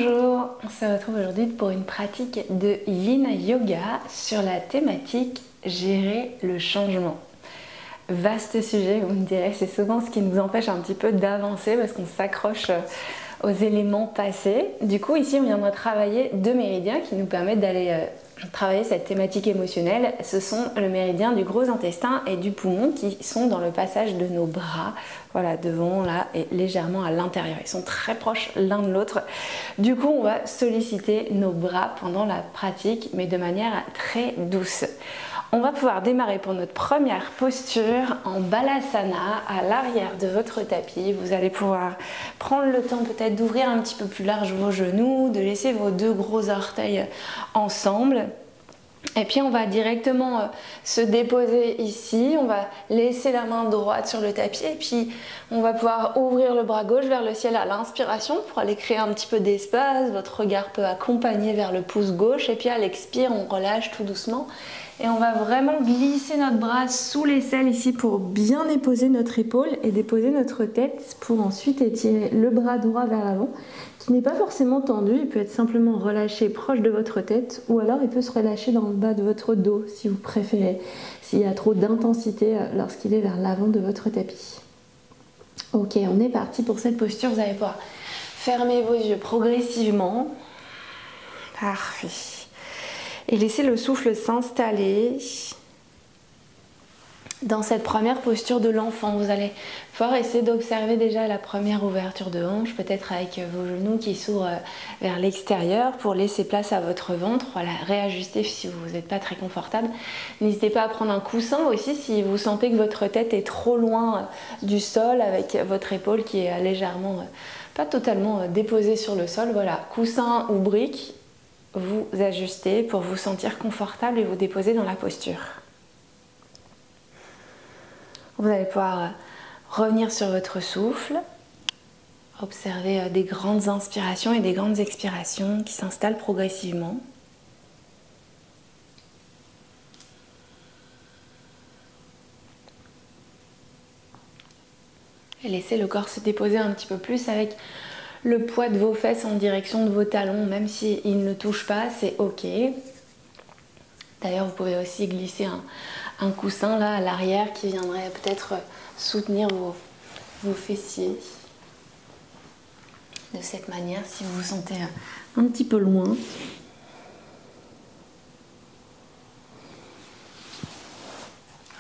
Bonjour, on se retrouve aujourd'hui pour une pratique de Yin Yoga sur la thématique gérer le changement. Vaste sujet, vous me direz, c'est souvent ce qui nous empêche un petit peu d'avancer parce qu'on s'accroche aux éléments passés. Du coup, ici, on viendra travailler deux méridiens qui nous permettent d'aller travailler cette thématique émotionnelle. Ce sont le méridien du gros intestin et du poumon qui sont dans le passage de nos bras, voilà, devant, là, et légèrement à l'intérieur. Ils sont très proches l'un de l'autre. Du coup, on va solliciter nos bras pendant la pratique, mais de manière très douce. On va pouvoir démarrer pour notre première posture en Balasana à l'arrière de votre tapis. Vous allez pouvoir prendre le temps peut-être d'ouvrir un petit peu plus large vos genoux, de laisser vos deux gros orteils ensemble. Et puis on va directement se déposer ici, on va laisser la main droite sur le tapis et puis on va pouvoir ouvrir le bras gauche vers le ciel à l'inspiration pour aller créer un petit peu d'espace. Votre regard peut accompagner vers le pouce gauche et puis à l'expire on relâche tout doucement. Et on va vraiment glisser notre bras sous l'aisselle ici pour bien déposer notre épaule et déposer notre tête pour ensuite étirer le bras droit vers l'avant qui n'est pas forcément tendu, il peut être simplement relâché proche de votre tête ou alors il peut se relâcher dans le bas de votre dos si vous préférez, s'il y a trop d'intensité lorsqu'il est vers l'avant de votre tapis. Ok, on est parti pour cette posture, vous allez pouvoir fermer vos yeux progressivement. Parfait. Et laissez le souffle s'installer dans cette première posture de l'enfant. Vous allez pouvoir essayer d'observer déjà la première ouverture de hanche, peut-être avec vos genoux qui s'ouvrent vers l'extérieur pour laisser place à votre ventre. Voilà, réajuster si vous n'êtes pas très confortable. N'hésitez pas à prendre un coussin aussi si vous sentez que votre tête est trop loin du sol avec votre épaule qui est légèrement, pas totalement déposée sur le sol. Voilà, coussin ou brique. Vous ajustez pour vous sentir confortable et vous déposer dans la posture. Vous allez pouvoir revenir sur votre souffle, observer des grandes inspirations et des grandes expirations qui s'installent progressivement. Et laissez le corps se déposer un petit peu plus avec le poids de vos fesses en direction de vos talons, même s'ils ne touchent pas, c'est ok. D'ailleurs, vous pouvez aussi glisser un coussin là à l'arrière qui viendrait peut-être soutenir vos fessiers. De cette manière, si vous vous sentez un petit peu loin.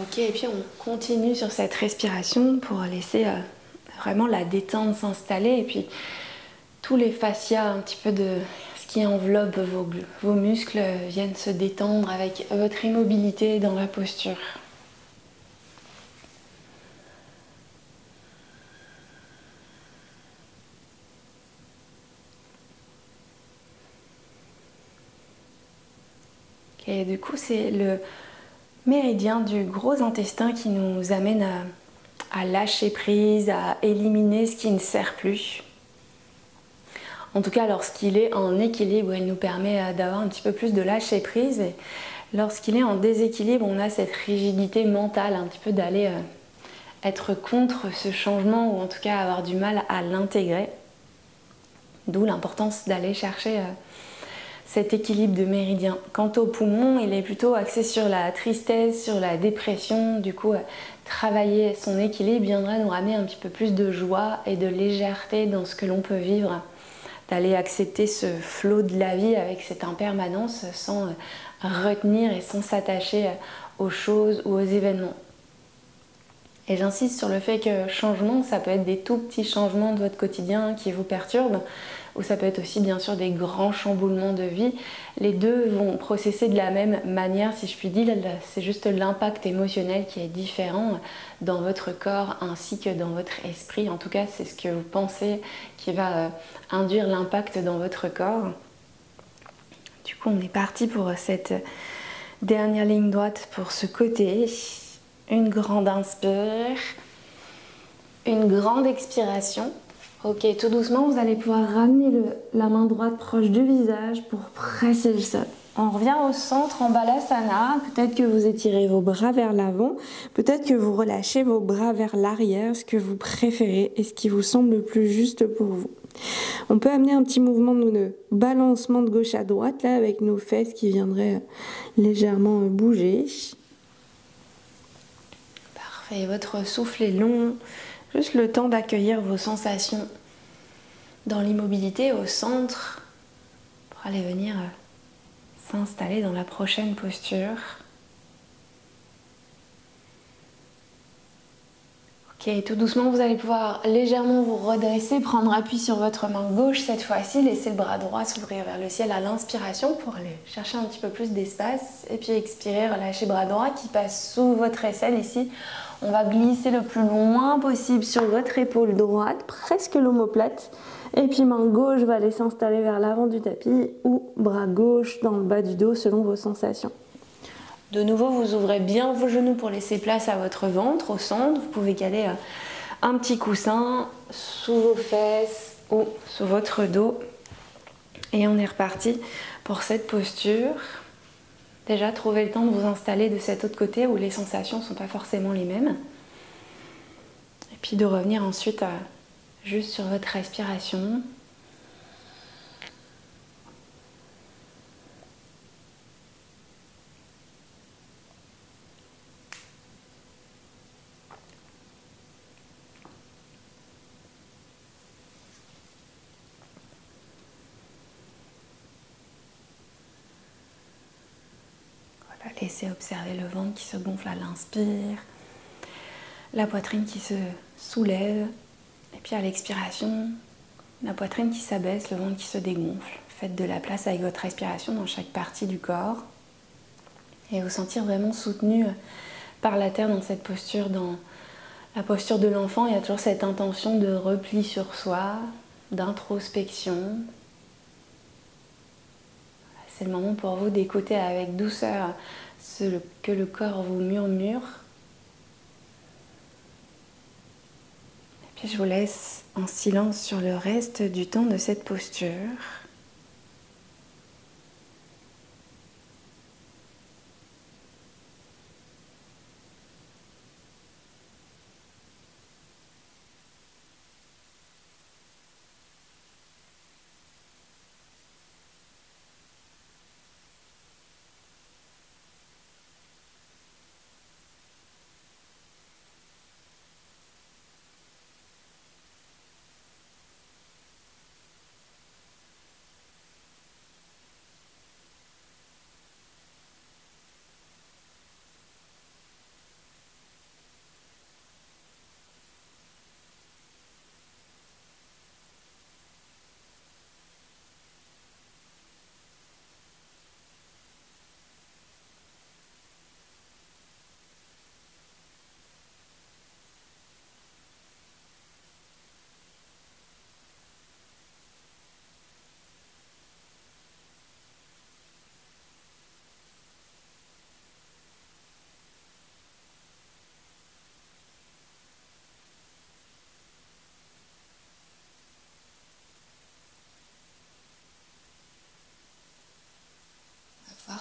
Ok, et puis on continue sur cette respiration pour laisser vraiment la détente s'installer et puis tous les fascias, un petit peu de ce qui enveloppe vos muscles viennent se détendre avec votre immobilité dans la posture. Et du coup, c'est le méridien du gros intestin qui nous amène à lâcher prise, à éliminer ce qui ne sert plus. En tout cas, lorsqu'il est en équilibre, il nous permet d'avoir un petit peu plus de lâcher prise. Et lorsqu'il est en déséquilibre, on a cette rigidité mentale, un petit peu d'aller être contre ce changement ou en tout cas avoir du mal à l'intégrer. D'où l'importance d'aller chercher cet équilibre de méridien. Quant au poumon, il est plutôt axé sur la tristesse, sur la dépression. Du coup, travailler son équilibre viendra nous ramener un petit peu plus de joie et de légèreté dans ce que l'on peut vivre. D'aller accepter ce flot de la vie avec cette impermanence sans retenir et sans s'attacher aux choses ou aux événements. Et j'insiste sur le fait que changement, ça peut être des tout petits changements de votre quotidien qui vous perturbent, ou ça peut être aussi bien sûr des grands chamboulements de vie. Les deux vont processer de la même manière, si je puis dire. C'est juste l'impact émotionnel qui est différent dans votre corps ainsi que dans votre esprit. En tout cas, c'est ce que vous pensez qui va induire l'impact dans votre corps. Du coup, on est parti pour cette dernière ligne droite pour ce côté. Une grande inspire, une grande expiration. Ok, tout doucement, vous allez pouvoir ramener la main droite proche du visage pour presser le sol. On revient au centre en Balasana. Peut-être que vous étirez vos bras vers l'avant, peut-être que vous relâchez vos bras vers l'arrière, ce que vous préférez et ce qui vous semble le plus juste pour vous. On peut amener un petit mouvement de balancement de gauche à droite, là, avec nos fesses qui viendraient légèrement bouger. Parfait, votre souffle est long, juste le temps d'accueillir vos sensations dans l'immobilité au centre pour aller venir s'installer dans la prochaine posture. Ok, tout doucement, vous allez pouvoir légèrement vous redresser, prendre appui sur votre main gauche cette fois-ci, laisser le bras droit s'ouvrir vers le ciel à l'inspiration pour aller chercher un petit peu plus d'espace. Et puis expirer, relâchez le bras droit qui passe sous votre aisselle ici. On va glisser le plus loin possible sur votre épaule droite, presque l'omoplate. Et puis main gauche va aller s'installer vers l'avant du tapis ou bras gauche dans le bas du dos selon vos sensations. De nouveau, vous ouvrez bien vos genoux pour laisser place à votre ventre au centre. Vous pouvez caler un petit coussin sous vos fesses ou sous votre dos. Et on est reparti pour cette posture. Déjà, trouvez le temps de vous installer de cet autre côté où les sensations ne sont pas forcément les mêmes. Et puis de revenir ensuite juste sur votre respiration. Laissez observer le ventre qui se gonfle à l'inspire, la poitrine qui se soulève, et puis à l'expiration, la poitrine qui s'abaisse, le ventre qui se dégonfle. Faites de la place avec votre respiration dans chaque partie du corps et vous sentir vraiment soutenu par la terre dans cette posture, dans la posture de l'enfant. Il y a toujours cette intention de repli sur soi, d'introspection. C'est le moment pour vous d'écouter avec douceur ce que le corps vous murmure. Et puis je vous laisse en silence sur le reste du temps de cette posture.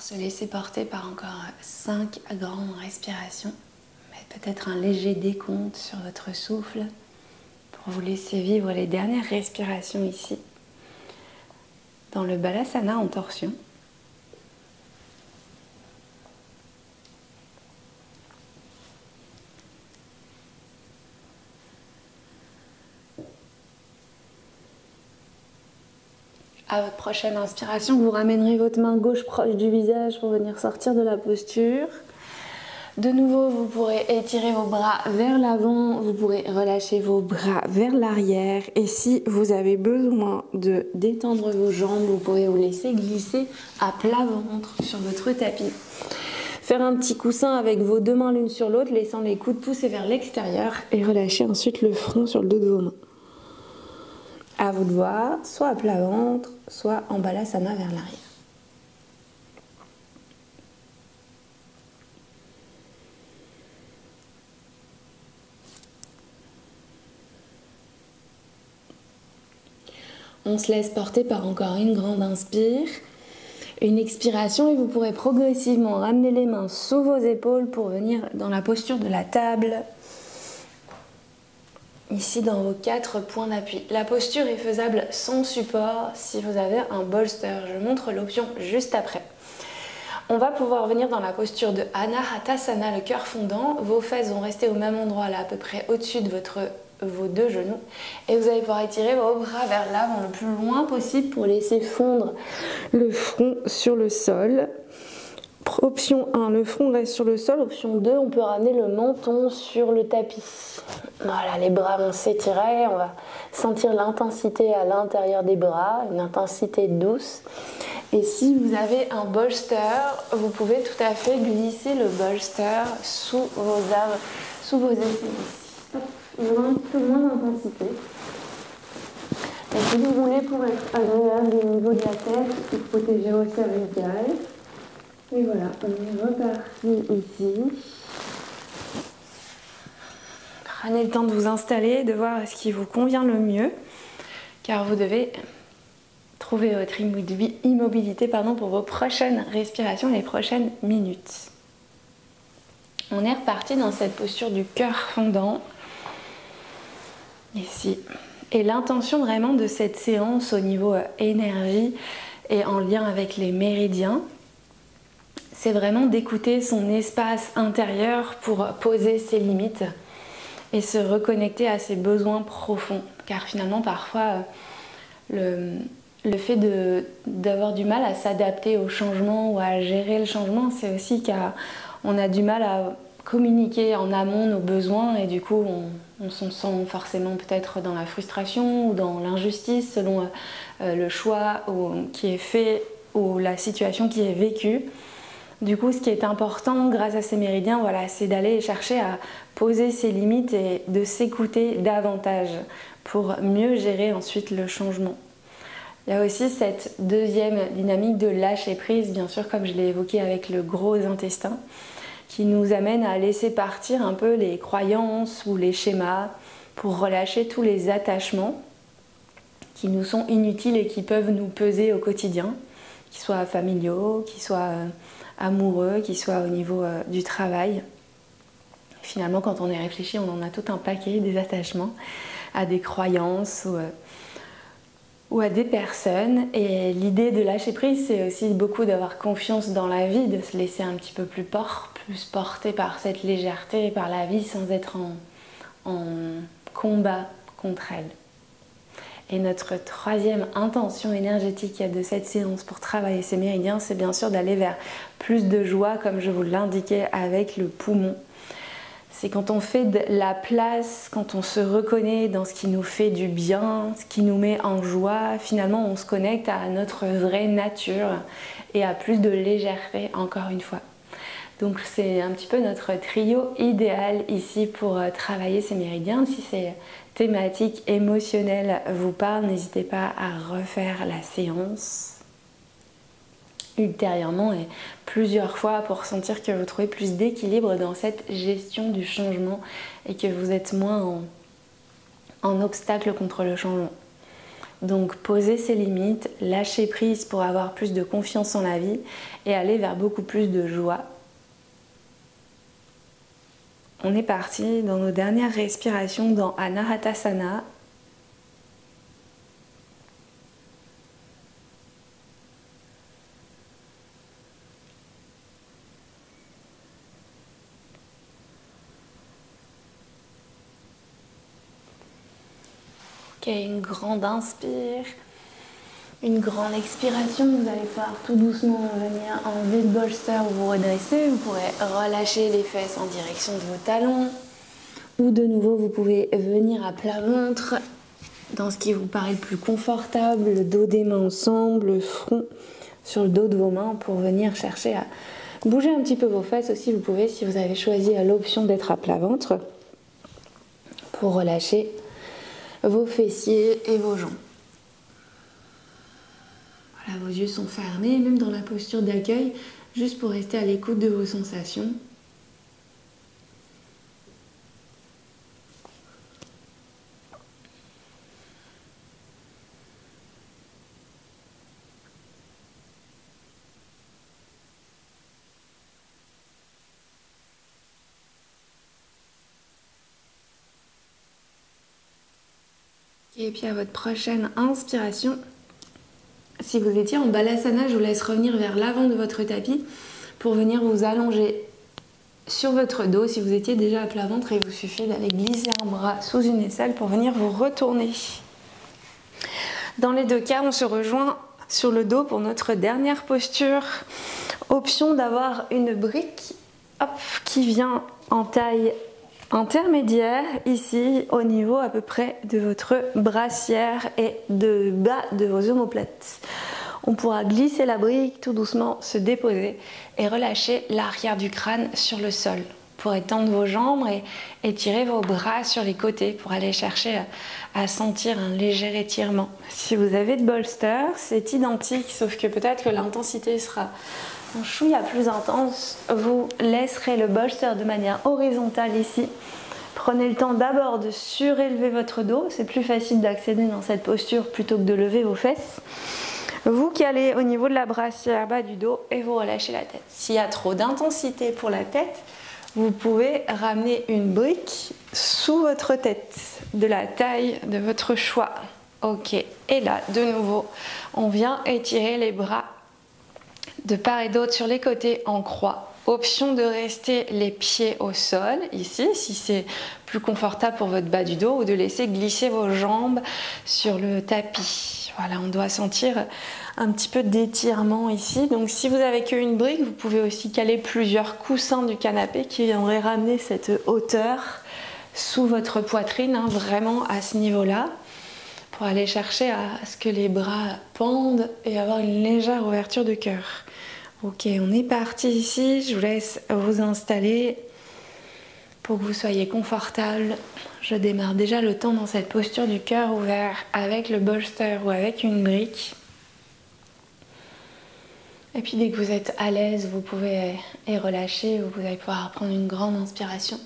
Se laisser porter par encore 5 grandes respirations. Peut-être un léger décompte sur votre souffle pour vous laisser vivre les dernières respirations ici dans le Balasana en torsion. À votre prochaine inspiration, vous ramènerez votre main gauche proche du visage pour venir sortir de la posture. De nouveau, vous pourrez étirer vos bras vers l'avant, vous pourrez relâcher vos bras vers l'arrière. Et si vous avez besoin de détendre vos jambes, vous pouvez vous laisser glisser à plat ventre sur votre tapis. Faire un petit coussin avec vos deux mains l'une sur l'autre, laissant les coudes pousser vers l'extérieur et relâcher ensuite le front sur le dos de vos mains. À vous de voir, soit à plat ventre, soit en Balasana vers l'arrière. On se laisse porter par encore une grande inspire, une expiration et vous pourrez progressivement ramener les mains sous vos épaules pour venir dans la posture de la table. ici dans vos 4 points d'appui. La posture est faisable sans support si vous avez un bolster. Je montre l'option juste après. On va pouvoir venir dans la posture de Anahatasana, le cœur fondant. Vos fesses vont rester au même endroit, là, à peu près au-dessus de vos 2 genoux. Et vous allez pouvoir étirer vos bras vers l'avant le plus loin possible pour laisser fondre le front sur le sol. Option 1, le front reste sur le sol. Option 2, on peut ramener le menton sur le tapis. Voilà, les bras vont s'étirer. On va sentir l'intensité à l'intérieur des bras, une intensité douce. Et si vous avez un bolster, vous pouvez tout à fait glisser le bolster sous vos aisselles. Il y aura un peu moins d'intensité. Et si vous voulez, pour être agréable au niveau de la tête, vous protéger au cervical. Et voilà, on est reparti ici. Prenez le temps de vous installer, de voir ce qui vous convient le mieux, car vous devez trouver votre immobilité pour vos prochaines respirations, les prochaines minutes. On est reparti dans cette posture du cœur fondant, ici. Et l'intention vraiment de cette séance au niveau énergie et en lien avec les méridiens, c'est vraiment d'écouter son espace intérieur pour poser ses limites et se reconnecter à ses besoins profonds. Car finalement, parfois, le fait d'avoir du mal à s'adapter au changement ou à gérer le changement, c'est aussi qu'on a du mal à communiquer en amont nos besoins et du coup, on s'en sent forcément peut-être dans la frustration ou dans l'injustice selon le choix qui est fait ou la situation qui est vécue. Du coup, ce qui est important grâce à ces méridiens, voilà, c'est d'aller chercher à poser ses limites et de s'écouter davantage pour mieux gérer ensuite le changement. Il y a aussi cette deuxième dynamique de lâcher prise, bien sûr, comme je l'ai évoqué avec le gros intestin, qui nous amène à laisser partir un peu les croyances ou les schémas pour relâcher tous les attachements qui nous sont inutiles et qui peuvent nous peser au quotidien, qu'ils soient familiaux, qu'ils soient amoureux, qu'ils soient au niveau du travail. Finalement, quand on y réfléchit, on en a tout un paquet, des attachements à des croyances ou à des personnes. Et l'idée de lâcher prise, c'est aussi beaucoup d'avoir confiance dans la vie, de se laisser un petit peu plus porter par cette légèreté, par la vie, sans être en combat contre elle. Et notre troisième intention énergétique de cette séance pour travailler ces méridiens, c'est bien sûr d'aller vers plus de joie, comme je vous l'indiquais avec le poumon. C'est quand on fait de la place, quand on se reconnaît dans ce qui nous fait du bien, ce qui nous met en joie, finalement on se connecte à notre vraie nature et à plus de légèreté, encore une fois. Donc c'est un petit peu notre trio idéal ici pour travailler ces méridiens. Si ces thématiques émotionnelles vous parlent, n'hésitez pas à refaire la séance ultérieurement et plusieurs fois pour sentir que vous trouvez plus d'équilibre dans cette gestion du changement et que vous êtes moins en obstacle contre le changement. Donc poser ses limites, lâcher prise pour avoir plus de confiance en la vie et aller vers beaucoup plus de joie. On est parti dans nos dernières respirations dans Anahatasana. Ok, une grande inspire, une grande expiration. Vous allez pouvoir tout doucement venir enlever le bolster ou vous redresser. Vous pourrez relâcher les fesses en direction de vos talons. Ou de nouveau, vous pouvez venir à plat ventre dans ce qui vous paraît le plus confortable, le dos des mains ensemble, le front sur le dos de vos mains pour venir chercher à bouger un petit peu vos fesses aussi. Vous pouvez, si vous avez choisi l'option d'être à plat ventre, pour relâcher vos fessiers et vos jambes. Voilà, vos yeux sont fermés, même dans la posture d'accueil, juste pour rester à l'écoute de vos sensations. Et puis à votre prochaine inspiration, si vous étiez en balasana, je vous laisse revenir vers l'avant de votre tapis pour venir vous allonger sur votre dos. Si vous étiez déjà à plat ventre, il vous suffit d'aller glisser un bras sous une aisselle pour venir vous retourner. Dans les deux cas, on se rejoint sur le dos pour notre dernière posture. Option d'avoir une brique qui vient en taille intermédiaire ici au niveau à peu près de votre brassière et de bas de vos omoplates. On pourra glisser la brique tout doucement, se déposer et relâcher l'arrière du crâne sur le sol pour étendre vos jambes et étirer vos bras sur les côtés pour aller chercher à sentir un léger étirement. Si vous avez de bolster, c'est identique, sauf que peut-être que l'intensité sera un chouïa plus intense. Vous laisserez le bolster de manière horizontale ici. Prenez le temps d'abord de surélever votre dos, c'est plus facile d'accéder dans cette posture plutôt que de lever vos fesses. Vous calez au niveau de la brassière bas du dos et vous relâchez la tête. S'il y a trop d'intensité pour la tête, vous pouvez ramener une brique sous votre tête, de la taille de votre choix. Ok, et là, de nouveau, on vient étirer les bras de part et d'autre sur les côtés en croix. Option de rester les pieds au sol, ici, si c'est plus confortable pour votre bas du dos, ou de laisser glisser vos jambes sur le tapis. Voilà, on doit sentir un petit peu d'étirement ici. Donc si vous avez qu'une brique, vous pouvez aussi caler plusieurs coussins du canapé qui viendraient ramener cette hauteur sous votre poitrine, hein, vraiment à ce niveau-là, pour aller chercher à ce que les bras pendent et avoir une légère ouverture de cœur. Ok, on est parti ici, je vous laisse vous installer pour que vous soyez confortable. Je démarre déjà le temps dans cette posture du cœur ouvert avec le bolster ou avec une brique. Et puis dès que vous êtes à l'aise, vous pouvez relâcher, vous allez pouvoir prendre une grande inspiration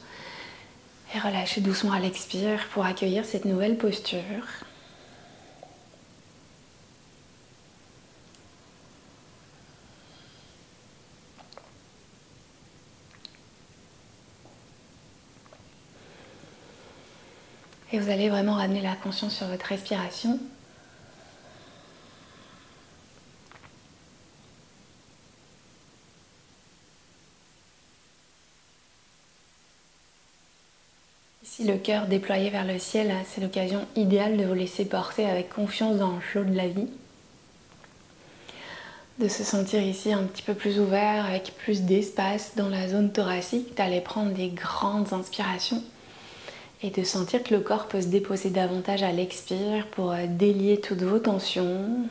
et relâcher doucement à l'expire pour accueillir cette nouvelle posture. Et vous allez vraiment ramener la conscience sur votre respiration. Ici, le cœur déployé vers le ciel, c'est l'occasion idéale de vous laisser porter avec confiance dans le flot de la vie. De se sentir ici un petit peu plus ouvert, avec plus d'espace dans la zone thoracique, d'aller prendre des grandes inspirations et de sentir que le corps peut se déposer davantage à l'expire pour délier toutes vos tensions.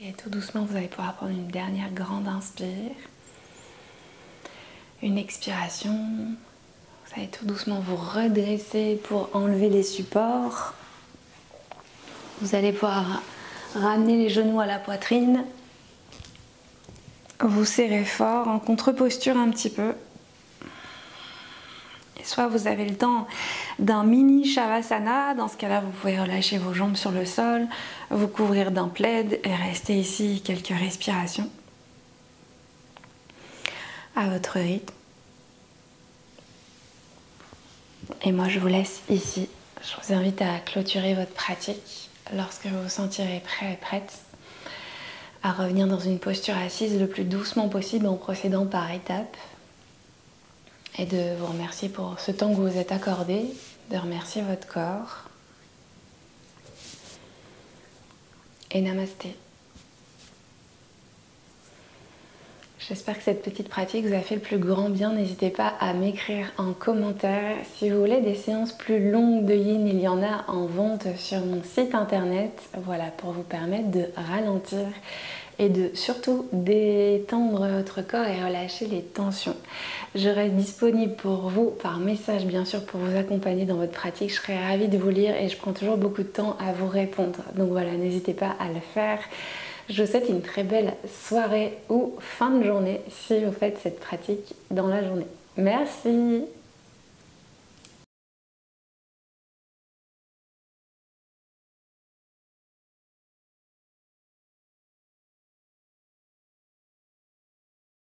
Et tout doucement, vous allez pouvoir prendre une dernière grande inspire. Une expiration. Vous allez tout doucement vous redresser pour enlever les supports. Vous allez pouvoir ramener les genoux à la poitrine. Vous serrez fort en contre-posture un petit peu. Et soit vous avez le temps d'un mini Shavasana. Dans ce cas-là, vous pouvez relâcher vos jambes sur le sol, vous couvrir d'un plaid et rester ici quelques respirations à votre rythme. Et moi, je vous laisse ici. Je vous invite à clôturer votre pratique lorsque vous vous sentirez prêt et prête à revenir dans une posture assise le plus doucement possible en procédant par étapes. Et de vous remercier pour ce temps que vous vous êtes accordé, de remercier votre corps. Et namasté. J'espère que cette petite pratique vous a fait le plus grand bien. N'hésitez pas à m'écrire en commentaire. Si vous voulez des séances plus longues de yin, il y en a en vente sur mon site internet. Voilà, pour vous permettre de ralentir et de surtout détendre votre corps et relâcher les tensions. Je reste disponible pour vous par message bien sûr pour vous accompagner dans votre pratique. Je serai ravie de vous lire et je prends toujours beaucoup de temps à vous répondre. Donc voilà, n'hésitez pas à le faire. Je vous souhaite une très belle soirée ou fin de journée si vous faites cette pratique dans la journée. Merci!